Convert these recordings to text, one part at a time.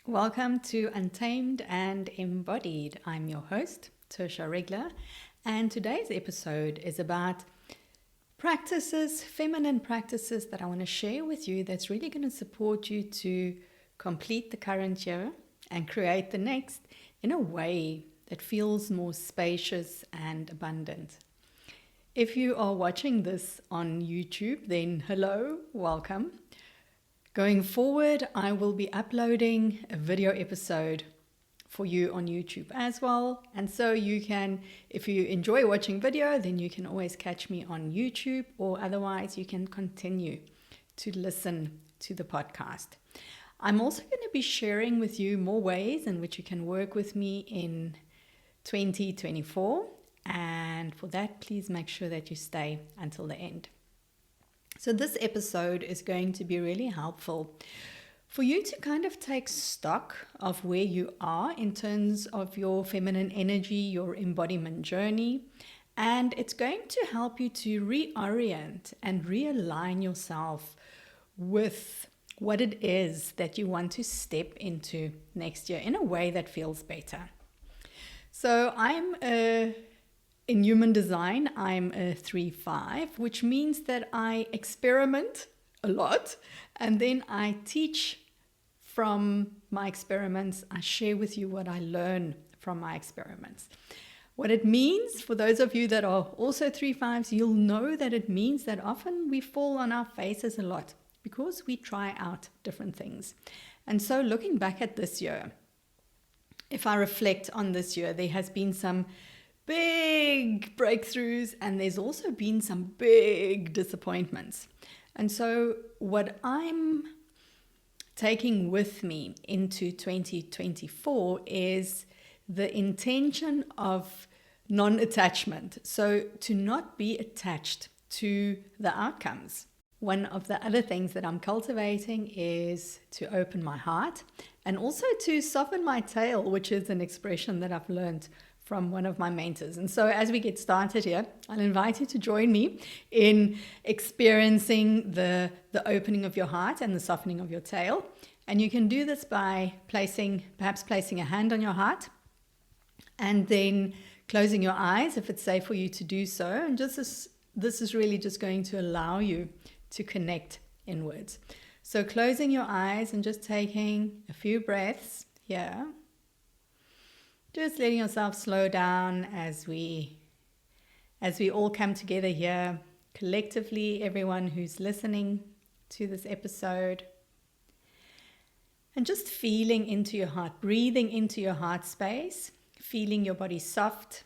Welcome to Untamed and Embodied. I'm your host, Tertia Riegler, and today's episode is about practices, feminine practices that I want to share with you that's really going to support you to complete the current year and create the next in a way that feels more spacious and abundant. If you are watching this on YouTube, then hello, welcome. Going forward, I will be uploading a video episode for you on YouTube as well. And so you can, if you enjoy watching video, then you can always catch me on YouTube, or otherwise you can continue to listen to the podcast. I'm also going to be sharing with you more ways in which you can work with me in 2024. And for that, please make sure that you stay until the end. So this episode is going to be really helpful for you to kind of take stock of where you are in terms of your feminine energy, your embodiment journey, and it's going to help you to reorient and realign yourself with what it is that you want to step into next year in a way that feels better. So in human design, I'm a 3-5, which means that I experiment a lot and then I teach from my experiments. I share with you what I learn from my experiments. What it means, for those of you that are also 3-5s, you'll know that it means that often we fall on our faces a lot because we try out different things. And so looking back at this year, if I reflect on this year, there has been some big breakthroughs and there's also been some big disappointments. And so what I'm taking with me into 2024 is the intention of non-attachment. So to not be attached to the outcomes. One of the other things that I'm cultivating is to open my heart and also to soften my tail, which is an expression that I've learned from one of my mentors. And so as we get started here, I'll invite you to join me in experiencing the opening of your heart and the softening of your tail. And you can do this by perhaps placing a hand on your heart and then closing your eyes if it's safe for you to do so. And this is really just going to allow you to connect inwards. So closing your eyes and just taking a few breaths here. Just letting yourself slow down as we all come together here collectively, everyone who's listening to this episode. And just feeling into your heart, breathing into your heart space, feeling your body soft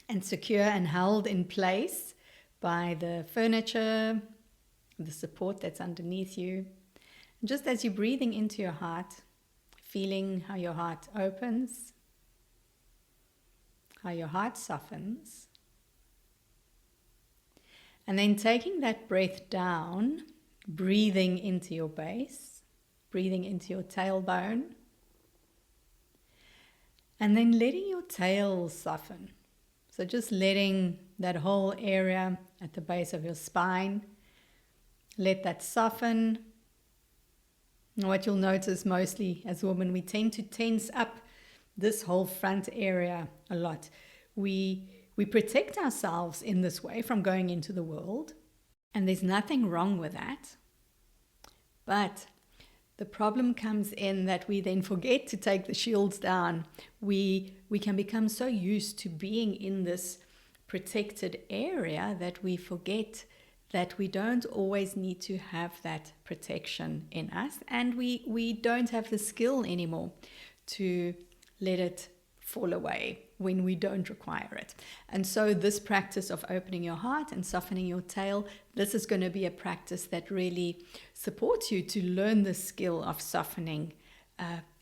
and secure and held in place by the furniture, the support that's underneath you. And just as you're breathing into your heart, feeling how your heart opens, how your heart softens, and then taking that breath down, breathing into your base, breathing into your tailbone, and then letting your tail soften. So just letting that whole area at the base of your spine, let that soften. And what you'll notice mostly as women, we tend to tense up this whole front area a lot. We protect ourselves in this way from going into the world, and there's nothing wrong with that. But the problem comes in that we then forget to take the shields down. We can become so used to being in this protected area that we forget that we don't always need to have that protection in us, and we don't have the skill anymore to let it fall away when we don't require it. And so this practice of opening your heart and softening your tail, this is going to be a practice that really supports you to learn the skill of softening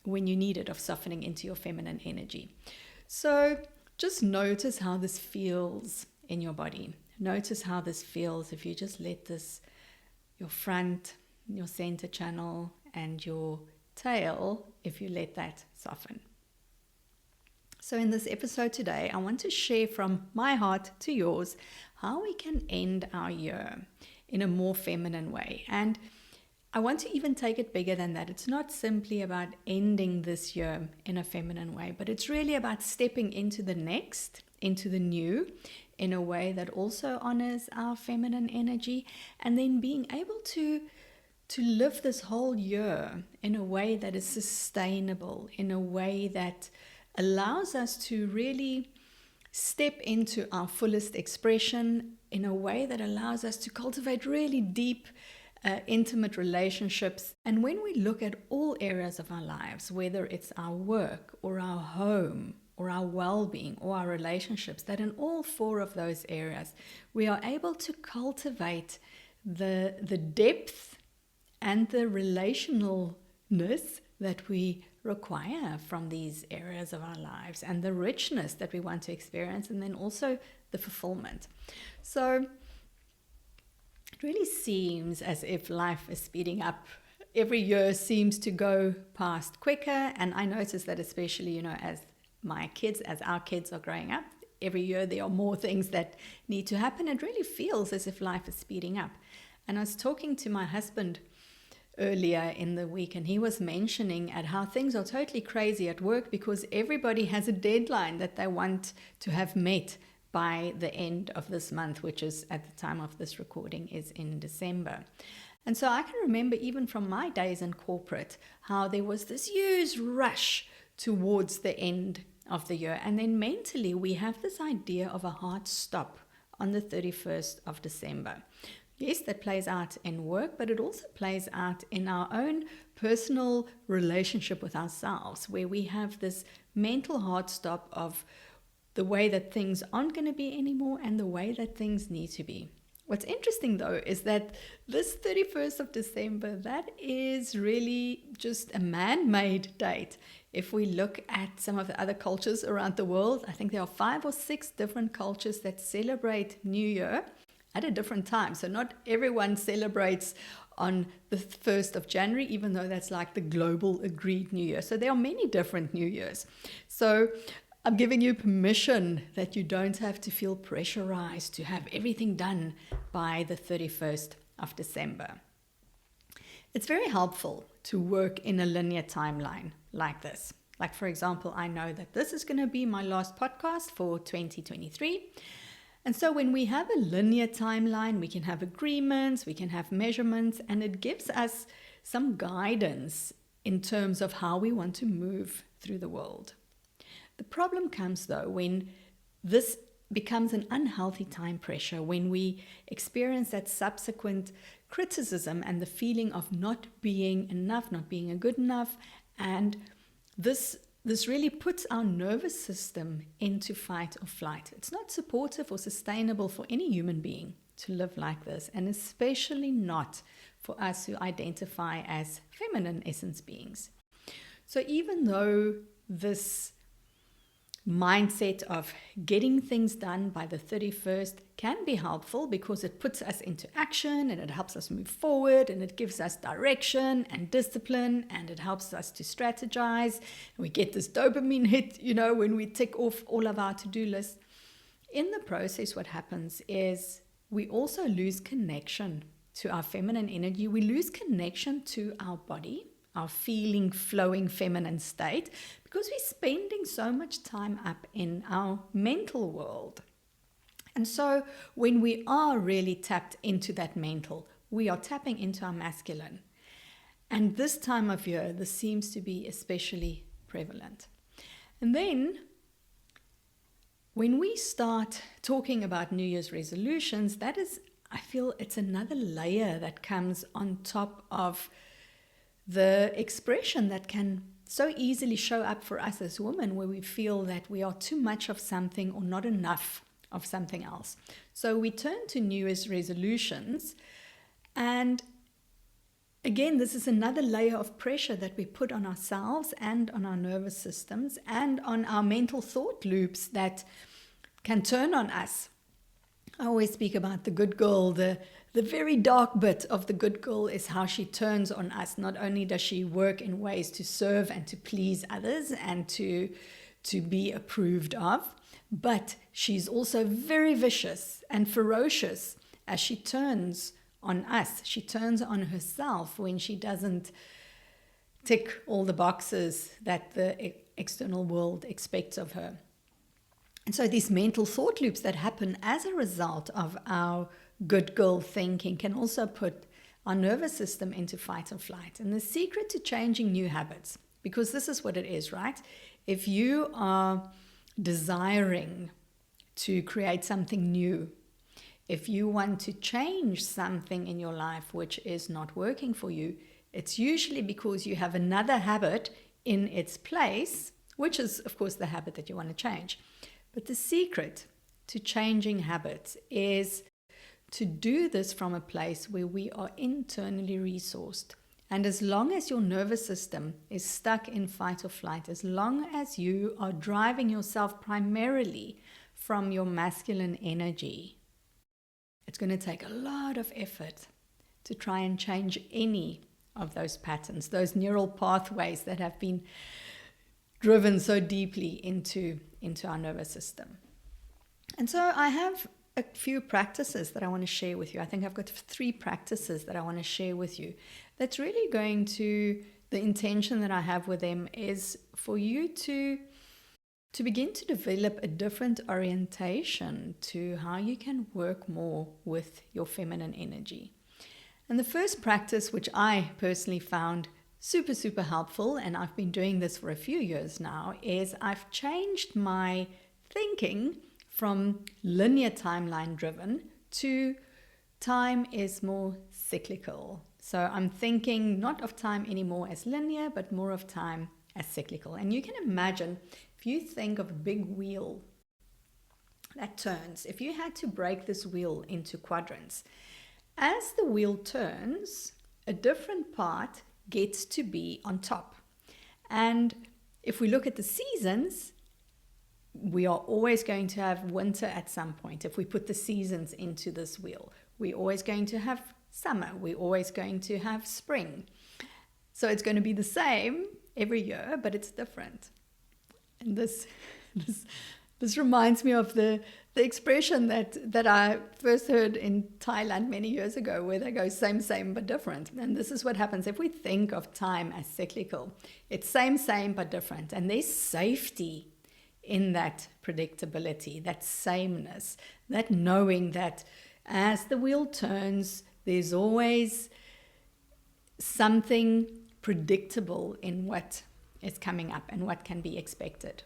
when you need it, of softening into your feminine energy. So just notice how this feels in your body. Notice how this feels if you just let this, your front, your center channel, and your tail, if you let that soften. So in this episode today, I want to share from my heart to yours how we can end our year in a more feminine way. And I want to even take it bigger than that. It's not simply about ending this year in a feminine way, but it's really about stepping into the next, into the new, in a way that also honors our feminine energy, and then being able to live this whole year in a way that is sustainable, in a way that allows us to really step into our fullest expression, in a way that allows us to cultivate really deep, intimate relationships. And when we look at all areas of our lives, whether it's our work or our home or our well-being or our relationships, that in all four of those areas, we are able to cultivate the depth and the relationalness that we require from these areas of our lives, and the richness that we want to experience, and then also the fulfillment. So it really seems as if life is speeding up. Every year seems to go past quicker, and I notice that especially, as our kids are growing up, every year there are more things that need to happen. It really feels as if life is speeding up. And I was talking to my husband earlier in the week, and he was mentioning at how things are totally crazy at work because everybody has a deadline that they want to have met by the end of this month, which is, at the time of this recording, is in December. And so I can remember even from my days in corporate how there was this huge rush towards the end of the year, and then mentally we have this idea of a hard stop on the 31st of December. Yes, that plays out in work, but it also plays out in our own personal relationship with ourselves, where we have this mental hard stop of the way that things aren't going to be anymore and the way that things need to be. What's interesting, though, is that this 31st of December, that is really just a man-made date. If we look at some of the other cultures around the world, I think there are 5 or 6 different cultures that celebrate New Year at a different time. So not everyone celebrates on the 1st of January, even though that's like the global agreed New Year. So there are many different New Years. So I'm giving you permission that you don't have to feel pressurized to have everything done by the 31st of December. It's very helpful to work in a linear timeline like this. Like, for example, I know that this is going to be my last podcast for 2023. And so when we have a linear timeline, we can have agreements, we can have measurements, and it gives us some guidance in terms of how we want to move through the world. The problem comes, though, when this becomes an unhealthy time pressure, when we experience that subsequent criticism and the feeling of not being enough, not being good enough, and this really puts our nervous system into fight or flight. It's not supportive or sustainable for any human being to live like this, and especially not for us who identify as feminine essence beings. So even though this mindset of getting things done by the 31st can be helpful because it puts us into action and it helps us move forward and it gives us direction and discipline and it helps us to strategize. We get this dopamine hit, when we tick off all of our to-do lists. In the process, what happens is we also lose connection to our feminine energy. We lose connection to our body, our feeling, flowing feminine state, because we're spending so much time up in our mental world. And so when we are really tapped into that mental, we are tapping into our masculine. And this time of year, this seems to be especially prevalent. And then when we start talking about New Year's resolutions, that is, I feel it's another layer that comes on top of the expression that can so easily show up for us as women, where we feel that we are too much of something or not enough of something else. So we turn to New Year's resolutions, and again, this is another layer of pressure that we put on ourselves and on our nervous systems and on our mental thought loops that can turn on us. I always speak about the good girl. The very dark bit of the good girl is how she turns on us. Not only does she work in ways to serve and to please others and to be approved of, but she's also very vicious and ferocious as she turns on us. She turns on herself when she doesn't tick all the boxes that the external world expects of her. And so these mental thought loops that happen as a result of our good girl thinking can also put our nervous system into fight or flight. And the secret to changing new habits, because this is what it is, right? If you are desiring to create something new, if you want to change something in your life which is not working for you, it's usually because you have another habit in its place, which is, of course, the habit that you want to change. But the secret to changing habits is to do this from a place where we are internally resourced. And as long as your nervous system is stuck in fight or flight, as long as you are driving yourself primarily from your masculine energy, it's going to take a lot of effort to try and change any of those patterns, those neural pathways that have been driven so deeply into our nervous system. And so I have a few practices that I want to share with you. I think I've got 3 practices that I want to share with you. That's really going to, the intention that I have with them is for you to begin to develop a different orientation to how you can work more with your feminine energy. And the first practice, which I personally found super, super helpful, and I've been doing this for a few years now, is I've changed my thinking from linear timeline driven to time is more cyclical. So I'm thinking not of time anymore as linear, but more of time as cyclical. And you can imagine, if you think of a big wheel that turns, if you had to break this wheel into quadrants, as the wheel turns, a different part gets to be on top. And if we look at the seasons, we are always going to have winter at some point. If we put the seasons into this wheel, we're always going to have summer. We're always going to have spring. So it's going to be the same every year, but it's different. And this reminds me of the expression that I first heard in Thailand many years ago, where they go same, but different. And this is what happens if we think of time as cyclical. It's same, but different. And there's safety in that predictability, that sameness, that knowing that as the wheel turns, there's always something predictable in what is coming up and what can be expected.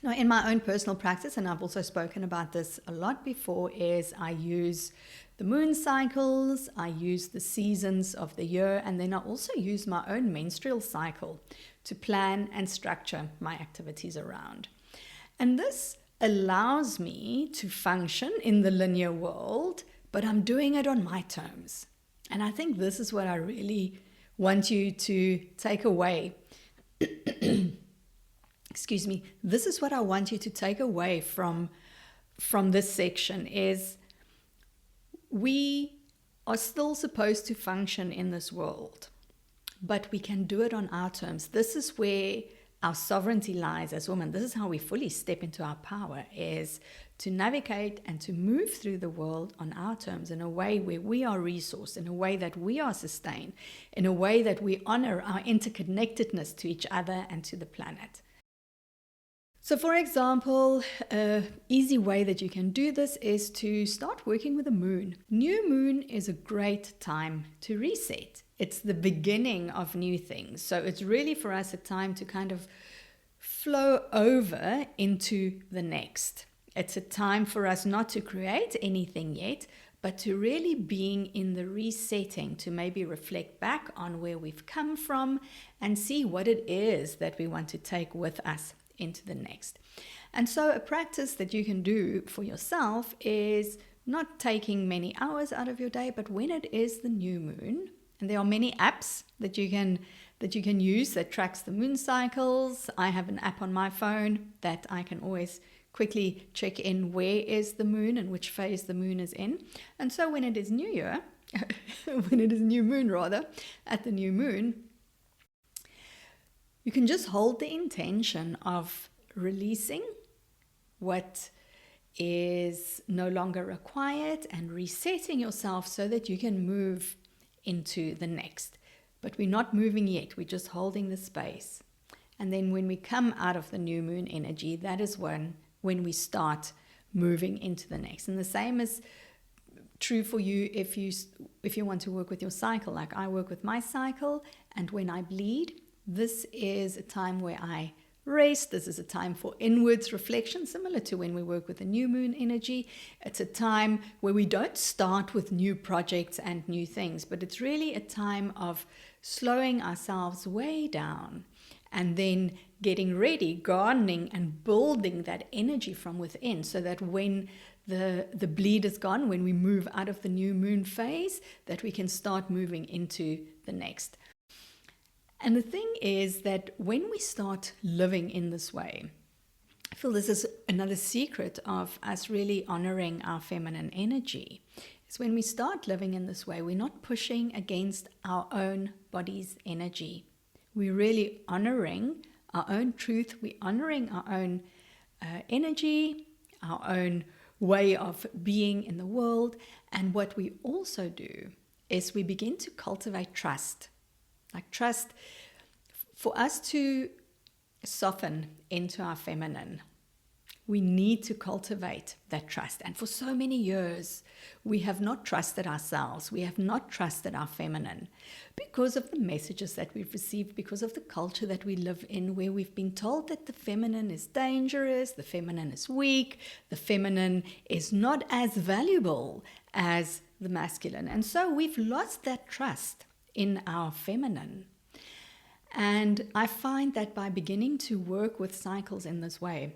Now, in my own personal practice, and I've also spoken about this a lot before, is I use the moon cycles, I use the seasons of the year, and then I also use my own menstrual cycle to plan and structure my activities around. And this allows me to function in the linear world, but I'm doing it on my terms. And I think this is what I really want you to take away. Excuse me. This is what I want you to take away from this section is we are still supposed to function in this world, but we can do it on our terms. This is where our sovereignty lies as women. This is how we fully step into our power, is to navigate and to move through the world on our terms in a way where we are resourced, in a way that we are sustained, in a way that we honor our interconnectedness to each other and to the planet. So for example, an easy way that you can do this is to start working with the moon. New moon is a great time to reset. It's the beginning of new things. So it's really for us a time to kind of flow over into the next. It's a time for us not to create anything yet, but to really being in the resetting, to maybe reflect back on where we've come from and see what it is that we want to take with us into the next. And so a practice that you can do for yourself is not taking many hours out of your day, but when it is the new moon, and there are many apps that you can use that tracks the moon cycles. I have an app on my phone that I can always quickly check in where is the moon and which phase the moon is in. And so when it is new year, when it is new moon rather, at the new moon, you can just hold the intention of releasing what is no longer required, and resetting yourself so that you can move into the next. But we're not moving yet, we're just holding the space. And then when we come out of the new moon energy, that is when we start moving into the next. And the same is true for you if you want to work with your cycle. Like I work with my cycle, and when I bleed, this is a time where I rest. This is a time for inwards reflection, similar to when we work with the new moon energy. It's a time where we don't start with new projects and new things, but it's really a time of slowing ourselves way down and then getting ready, gardening and building that energy from within, so that when the bleed is gone, when we move out of the new moon phase, that we can start moving into the next. And the thing is that when we start living in this way, I feel this is another secret of us really honoring our feminine energy. It's when we start living in this way, we're not pushing against our own body's energy. We're really honoring our own truth. We're honoring our own energy, our own way of being in the world. And what we also do is we begin to cultivate trust. Like trust, for us to soften into our feminine, we need to cultivate that trust. And for so many years, we have not trusted ourselves. We have not trusted our feminine because of the messages that we've received, because of the culture that we live in, where we've been told that the feminine is dangerous, the feminine is weak, the feminine is not as valuable as the masculine. And so we've lost that trust in our feminine. And I find that by beginning to work with cycles in this way,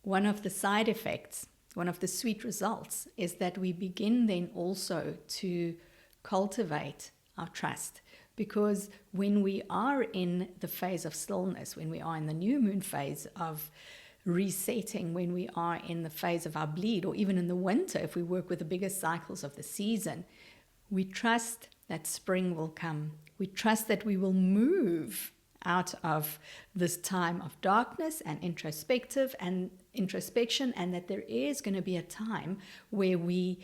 one of the side effects, one of the sweet results, is that we begin then also to cultivate our trust. Because when we are in the phase of stillness, when we are in the new moon phase of resetting, when we are in the phase of our bleed, or even in the winter, if we work with the bigger cycles of the season, we trust that spring will come. We trust that we will move out of this time of darkness and introspection, and that there is going to be a time where we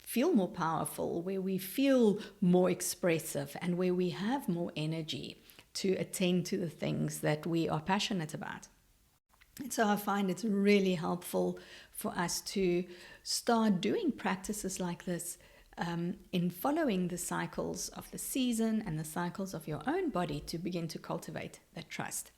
feel more powerful, where we feel more expressive, and where we have more energy to attend to the things that we are passionate about. And so I find it's really helpful for us to start doing practices like this in following the cycles of the season and the cycles of your own body, to begin to cultivate that trust.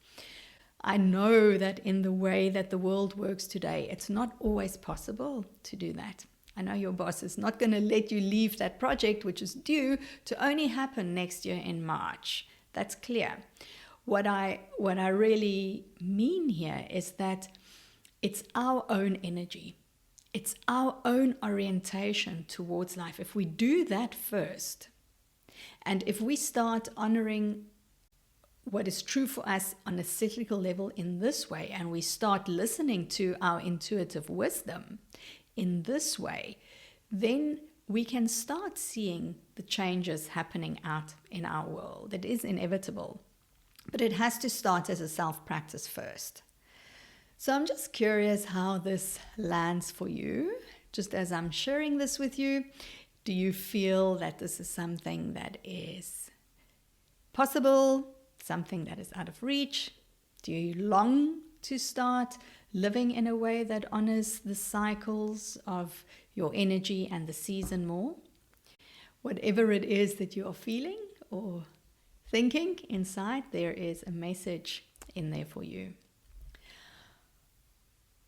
I know that in the way that the world works today, it's not always possible to do that. I know your boss is not going to let you leave that project, which is due to only happen next year in March. That's clear. What I really mean here is that it's our own energy. It's our own orientation towards life. If we do that first, and if we start honoring what is true for us on a cyclical level in this way, and we start listening to our intuitive wisdom in this way, then we can start seeing the changes happening out in our world. It is inevitable, but it has to start as a self-practice first. So I'm just curious how this lands for you. Just as I'm sharing this with you, do you feel that this is something that is possible, something that is out of reach? Do you long to start living in a way that honors the cycles of your energy and the season more? Whatever it is that you are feeling or thinking inside, there is a message in there for you.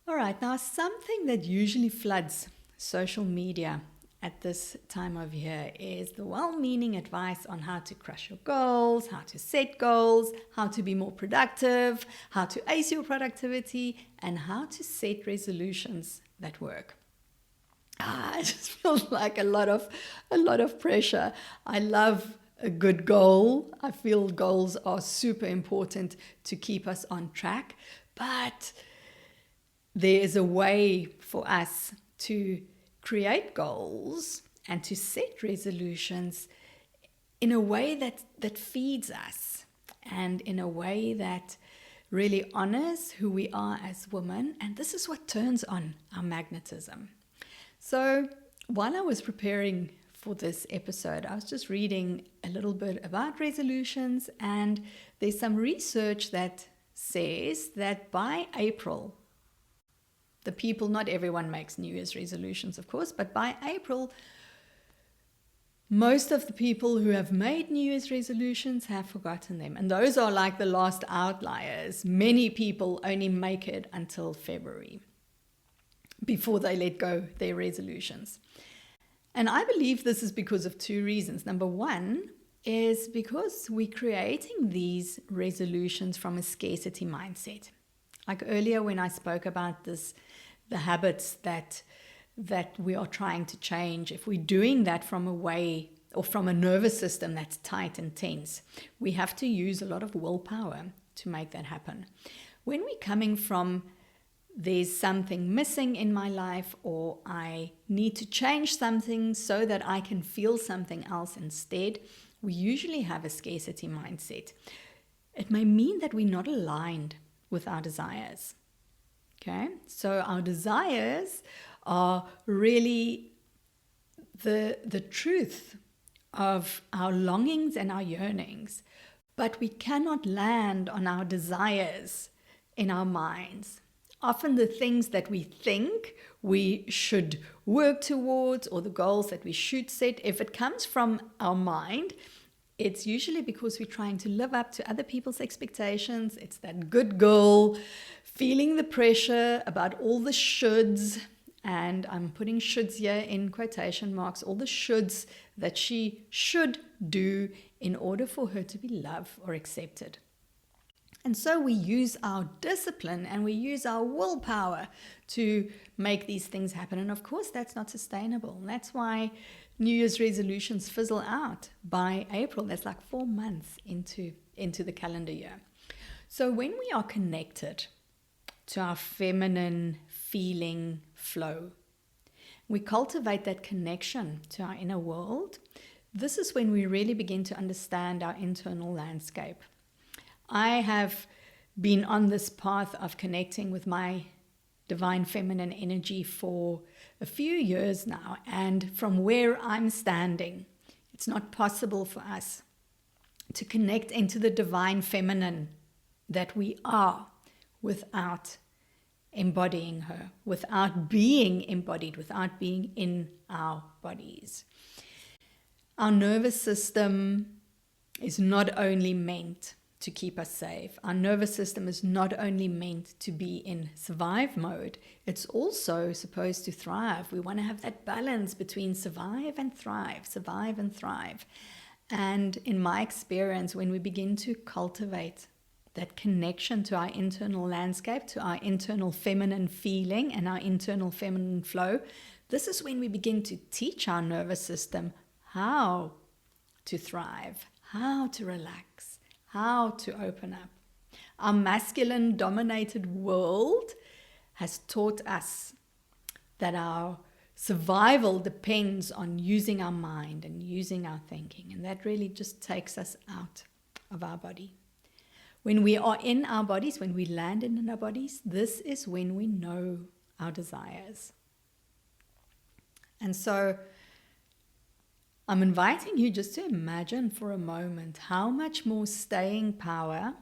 All right, now something that usually floods social media at this time of year is the well-meaning advice on how to crush your goals, how to set goals, how to be more productive, how to ace your productivity, and how to set resolutions that work. I just feel like a lot of pressure. I love a good goal. I feel goals are super important to keep us on track, but there is a way for us to create goals and to set resolutions in a way that feeds us, and in a way that really honors who we are as women, and this is what turns on our magnetism. So while I was preparing for this episode, I was just reading a little bit about resolutions, and there's some research that says that by April, the people, not everyone makes New Year's resolutions, of course, but by April, most of the people who have made New Year's resolutions have forgotten them. And those are like the last outliers. Many people only make it until February before they let go their resolutions. And I believe this is because of two reasons. Number one is because we're creating these resolutions from a scarcity mindset. Like earlier when I spoke about this, the habits that we are trying to change, if we're doing that from a way or from a nervous system that's tight and tense, we have to use a lot of willpower to make that happen. When we're coming from there's something missing in my life, or I need to change something so that I can feel something else instead, we usually have a scarcity mindset. It may mean that we're not aligned with our desires. Okay, so our desires are really the truth of our longings and our yearnings, but we cannot land on our desires in our minds. Often the things that we think we should work towards, or the goals that we should set, if it comes from our mind, it's usually because we're trying to live up to other people's expectations. It's that good girl feeling the pressure about all the shoulds, and I'm putting shoulds here in quotation marks, all the shoulds that she should do in order for her to be loved or accepted. And so we use our discipline and we use our willpower to make these things happen. And of course, that's not sustainable. That's why New Year's resolutions fizzle out by April. That's like 4 months into the calendar year. So when we are connected to our feminine feeling flow, we cultivate that connection to our inner world. This is when we really begin to understand our internal landscape. I have been on this path of connecting with my divine feminine energy for a few years now, and from where I'm standing, it's not possible for us to connect into the divine feminine that we are without embodying her, without being embodied, without being in our bodies. Our nervous system is not only meant to keep us safe. Our nervous system is not only meant to be in survive mode, it's also supposed to thrive. We want to have that balance between survive and thrive, survive and thrive. And in my experience, when we begin to cultivate that connection to our internal landscape, to our internal feminine feeling and our internal feminine flow, this is when we begin to teach our nervous system how to thrive, how to relax, how to open up. Our masculine dominated world has taught us that our survival depends on using our mind and using our thinking, and that really just takes us out of our body. When we are in our bodies, when we land in our bodies, this is when we know our desires. And so I'm inviting you just to imagine for a moment how much more staying power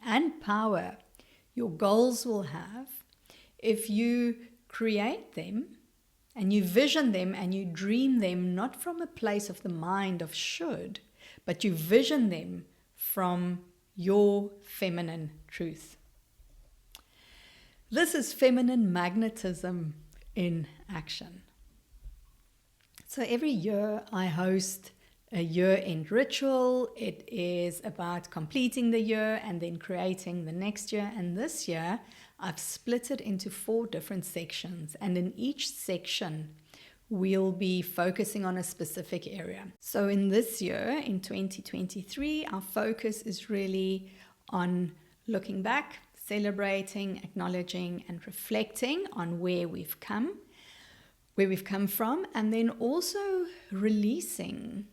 and power your goals will have if you create them and you vision them and you dream them not from a place of the mind of should, but you vision them from your feminine truth. This is feminine magnetism in action. So every year I host a year-end ritual. It is about completing the year and then creating the next year. And this year I've split it into 4 different sections. And in each section, we'll be focusing on a specific area. So in this year, in 2023, our focus is really on looking back, celebrating, acknowledging, and reflecting on where we've come from, and then also releasing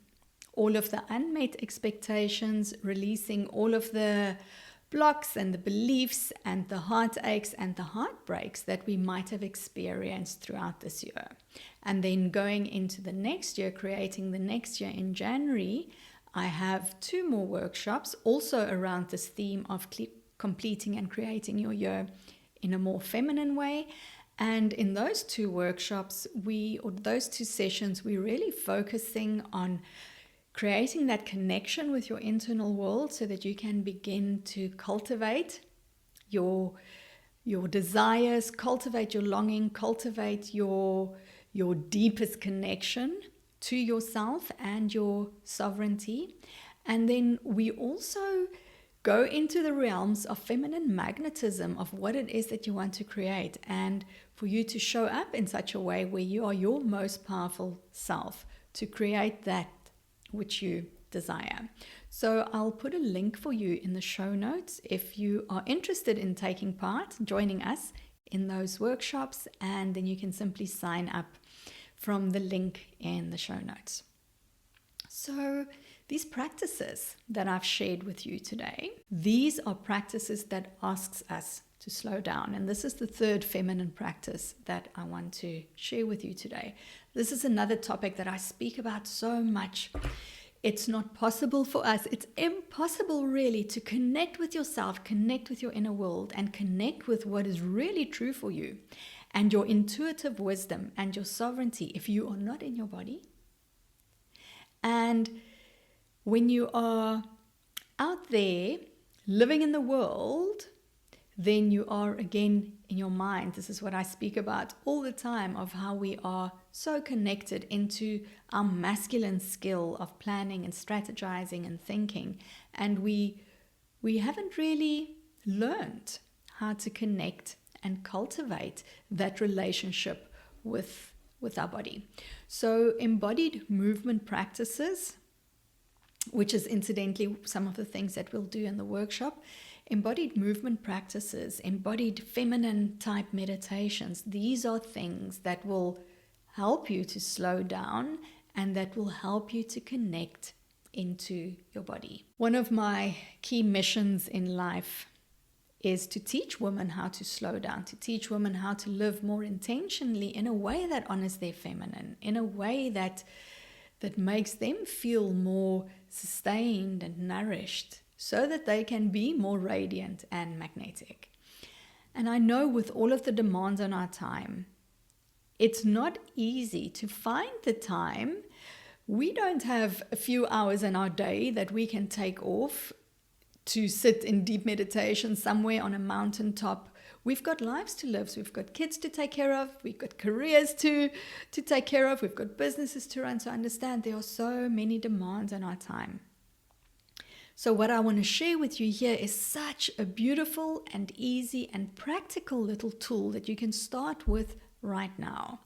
all of the unmet expectations, releasing all of the blocks and the beliefs and the heartaches and the heartbreaks that we might have experienced throughout this year. And then going into the next year, creating the next year in January, I have 2 more workshops also around this theme of completing and creating your year in a more feminine way. And in those 2 workshops, those 2 sessions, we're really focusing on creating that connection with your internal world so that you can begin to cultivate your desires, cultivate your longing, cultivate your deepest connection to yourself and your sovereignty. And then we also go into the realms of feminine magnetism, of what it is that you want to create, and for you to show up in such a way where you are your most powerful self to create that which you desire. So I'll put a link for you in the show notes if you are interested in taking part, joining us in those workshops, and then you can simply sign up from the link in the show notes. So these practices that I've shared with you today, these are practices that asks us to slow down. And this is the 3rd feminine practice that I want to share with you today. This is another topic that I speak about so much. It's not possible for us. It's impossible really to connect with yourself, connect with your inner world, and connect with what is really true for you and your intuitive wisdom and your sovereignty if you are not in your body. And when you are out there living in the world, then you are again in your mind. This is what I speak about all the time, of how we are so connected into our masculine skill of planning and strategizing and thinking. And we haven't really learned how to connect and cultivate that relationship with our body. So embodied movement practices, which is incidentally some of the things that we'll do in the workshop. Embodied movement practices, embodied feminine type meditations, these are things that will help you to slow down and that will help you to connect into your body. One of my key missions in life is to teach women how to slow down, to teach women how to live more intentionally in a way that honors their feminine, in a way that makes them feel more sustained and nourished, so that they can be more radiant and magnetic. And I know with all of the demands on our time, it's not easy to find the time. We don't have a few hours in our day that we can take off to sit in deep meditation somewhere on a mountaintop. We've got lives to live. So we've got kids to take care of. We've got careers to take care of. We've got businesses to run. So understand there are so many demands on our time. So what I want to share with you here is such a beautiful and easy and practical little tool that you can start with right now.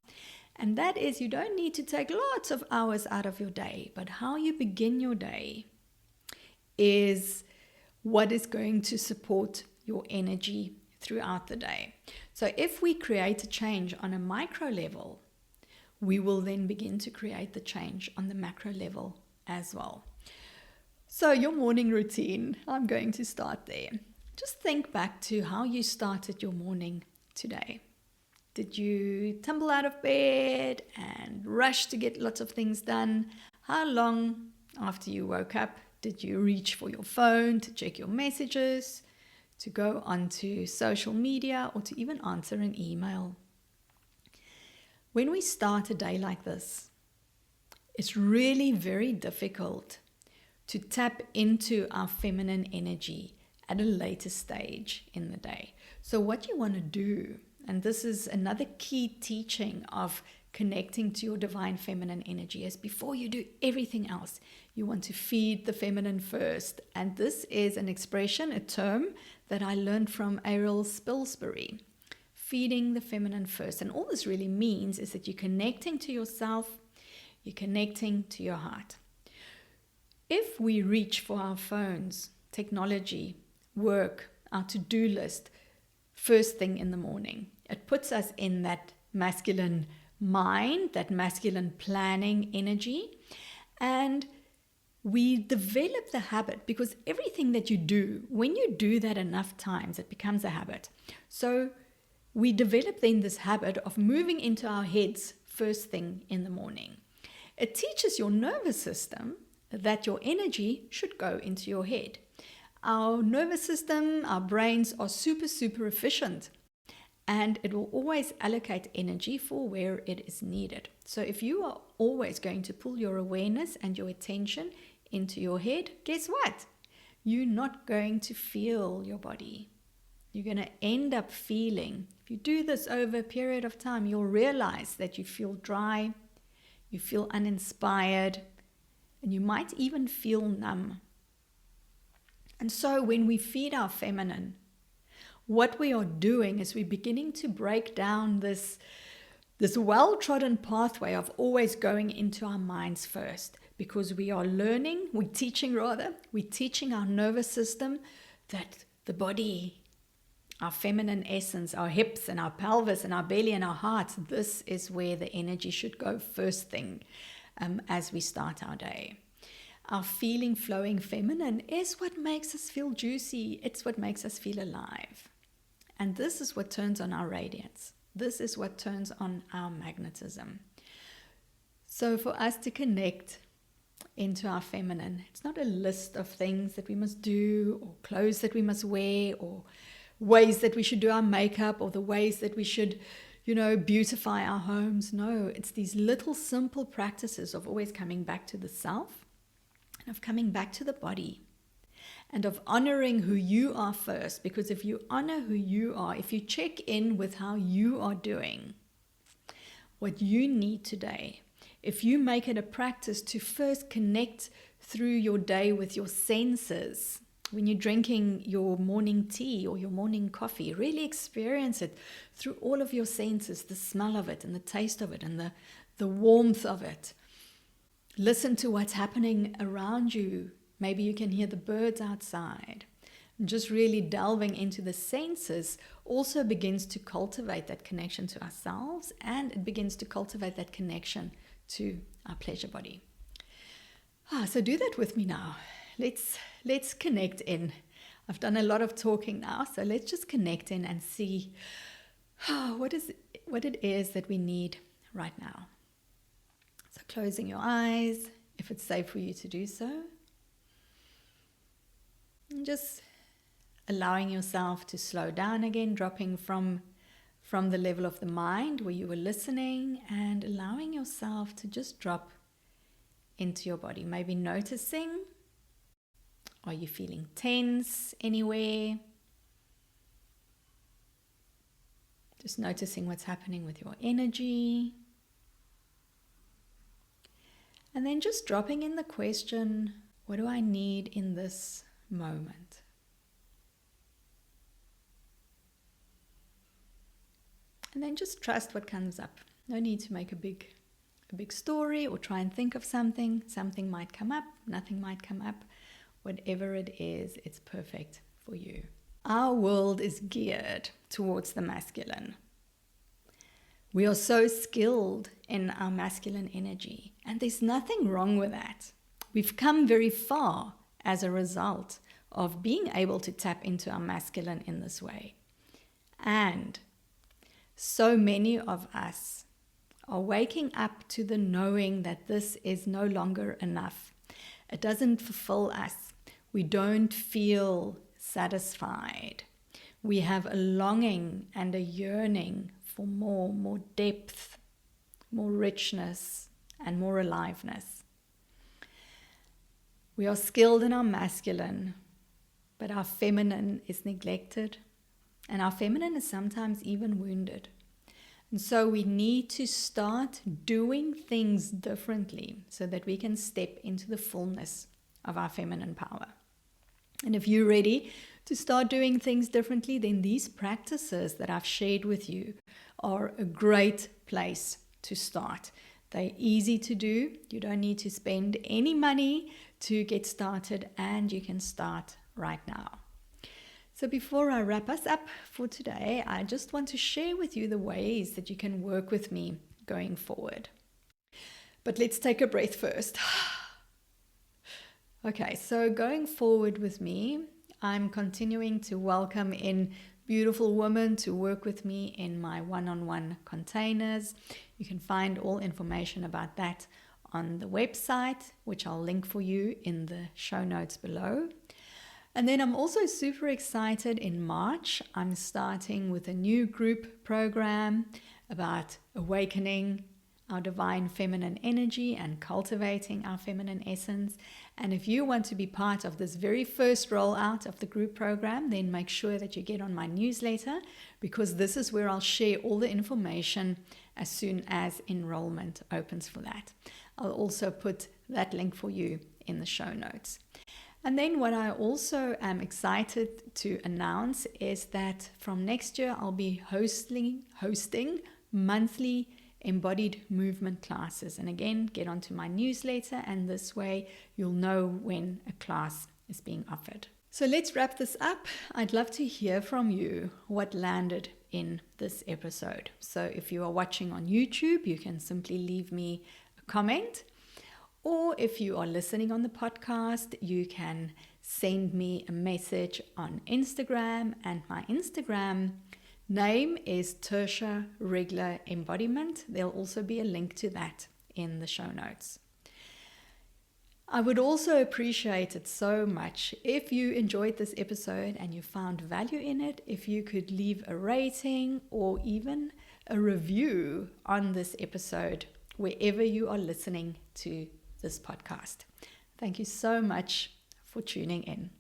And that is, you don't need to take lots of hours out of your day, but how you begin your day is what is going to support your energy throughout the day. So if we create a change on a micro level, we will then begin to create the change on the macro level as well. So your morning routine, I'm going to start there. Just think back to how you started your morning today. Did you tumble out of bed and rush to get lots of things done? How long after you woke up did you reach for your phone to check your messages, to go onto social media, or to even answer an email? When we start a day like this, it's really very difficult to tap into our feminine energy at a later stage in the day. So what you want to do, and this is another key teaching of connecting to your divine feminine energy, is before you do everything else, you want to feed the feminine first. And this is an expression, a term that I learned from Ariel Spilsbury, feeding the feminine first. And all this really means is that you're connecting to yourself, you're connecting to your heart. If we reach for our phones, technology, work, our to-do list, first thing in the morning, it puts us in that masculine mind, that masculine planning energy, and we develop the habit, because everything that you do, when you do that enough times, it becomes a habit. So we develop then this habit of moving into our heads first thing in the morning. It teaches your nervous system that your energy should go into your head. Our nervous system, our brains are super, super efficient, and it will always allocate energy for where it is needed. So if you are always going to pull your awareness and your attention into your head, guess what? You're not going to feel your body. You're going to end up feeling, if you do this over a period of time, you'll realize that you feel dry, you feel uninspired, and you might even feel numb. And so when we feed our feminine, what we are doing is we're beginning to break down this well-trodden pathway of always going into our minds first, because we're teaching our nervous system that the body, our feminine essence, our hips and our pelvis and our belly and our heart, this is where the energy should go first thing as we start our day. Our feeling, flowing feminine is what makes us feel juicy. It's what makes us feel alive. And this is what turns on our radiance. This is what turns on our magnetism. So for us to connect into our feminine, it's not a list of things that we must do, or clothes that we must wear, or ways that we should do our makeup, or the ways that we should, beautify our homes. No, it's these little simple practices of always coming back to the self, and of coming back to the body, and of honoring who you are first. Because if you honor who you are, if you check in with how you are doing, what you need today, if you make it a practice to first connect through your day with your senses, when you're drinking your morning tea or your morning coffee, really experience it through all of your senses, the smell of it and the taste of it and the warmth of it. Listen to what's happening around you. Maybe you can hear the birds outside. Just really delving into the senses also begins to cultivate that connection to ourselves, and it begins to cultivate that connection to our pleasure body. So do that with me now. Let's connect in. I've done a lot of talking now, so let's just connect in and see what it is that we need right now. So closing your eyes, if it's safe for you to do so. And just allowing yourself to slow down again, dropping from the level of the mind where you were listening, and allowing yourself to just drop into your body. Maybe noticing, are you feeling tense anywhere? Just noticing what's happening with your energy. And then just dropping in the question, what do I need in this moment? And then just trust what comes up. No need to make a big story or try and think of something. Something might come up, nothing might come up. Whatever it is, it's perfect for you. Our world is geared towards the masculine. We are so skilled in our masculine energy, and there's nothing wrong with that. We've come very far as a result of being able to tap into our masculine in this way. And so many of us are waking up to the knowing that this is no longer enough. It doesn't fulfill us. We don't feel satisfied. We have a longing and a yearning for more depth, more richness, and more aliveness. We are skilled in our masculine, but our feminine is neglected, and our feminine is sometimes even wounded. And so we need to start doing things differently so that we can step into the fullness of our feminine power. And if you're ready to start doing things differently, then these practices that I've shared with you are a great place to start. They're easy to do. You don't need to spend any money to get started, and you can start right now. So before I wrap us up for today, I just want to share with you the ways that you can work with me going forward. But let's take a breath first. Okay, so going forward with me, I'm continuing to welcome in beautiful women to work with me in my one-on-one containers. You can find all information about that on the website, which I'll link for you in the show notes below. And then I'm also super excited. In March, I'm starting with a new group program about awakening our divine feminine energy and cultivating our feminine essence. And if you want to be part of this very first rollout of the group program, then make sure that you get on my newsletter, because this is where I'll share all the information as soon as enrollment opens for that. I'll also put that link for you in the show notes. And then what I also am excited to announce is that from next year, I'll be hosting monthly embodied movement classes. And again, get onto my newsletter, and this way you'll know when a class is being offered. So let's wrap this up. I'd love to hear from you what landed in this episode. So if you are watching on YouTube, you can simply leave me a comment. Or if you are listening on the podcast, you can send me a message on Instagram, and my Instagram name is Tertia Riegler Embodiment. There'll also be a link to that in the show notes. I would also appreciate it so much if you enjoyed this episode and you found value in it, if you could leave a rating or even a review on this episode wherever you are listening to this podcast. Thank you so much for tuning in.